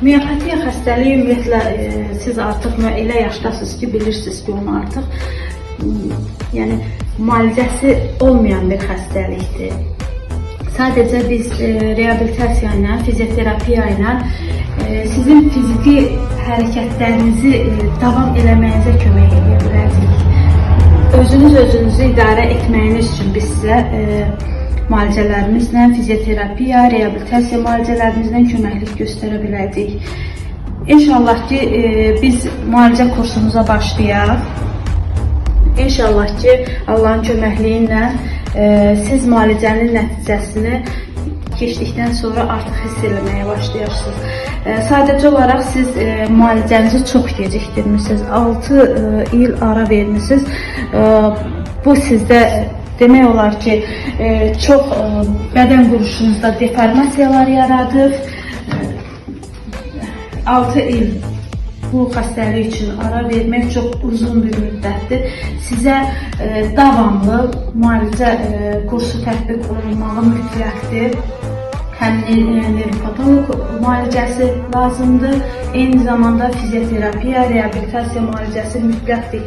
Miopatiya xəstəliyi ümumiyyətlə siz artıq elə yaşdasınız ki, bilirsiniz ki, onu artıq yəni müalicəsi olmayan bir xəstəlikdir. Sadəcə biz reabilitasiya ilə, fizioterapiya ilə sizin fiziki hərəkətlərinizi davam eləməyinizə kömək edə bilərik. Özünüzü idarə etməyiniz üçün biz sizə müalicələrimizlə, fizioterapiya, reabilitasiya müalicələrimizlə köməklik göstərə biləcəyik. İnşallah ki, biz müalicə kursumuza başlayaq. İnşallah ki, Allahın köməkliyi ilə siz müalicənin nəticəsini keçdikdən sonra artıq hiss eləməyə başlayırsınız. Sadəcə olaraq siz müalicənizi çox gecikdirmişsiniz. 6 il ara vermişsiniz. Bu sizdə demək olar ki, çox bədən quruluşunuzda deformasiyalar yaradır. 6 il bu xəstəlik üçün ara vermək çox uzun bir müddətdir. Sizə davamlı müalicə kursu tətbiq olunmağı mütləqdir. Həm nevropatoloq müalicəsi lazımdır, eyni zamanda fizioterapiya, reabilitasiya müalicəsi mütləqdir.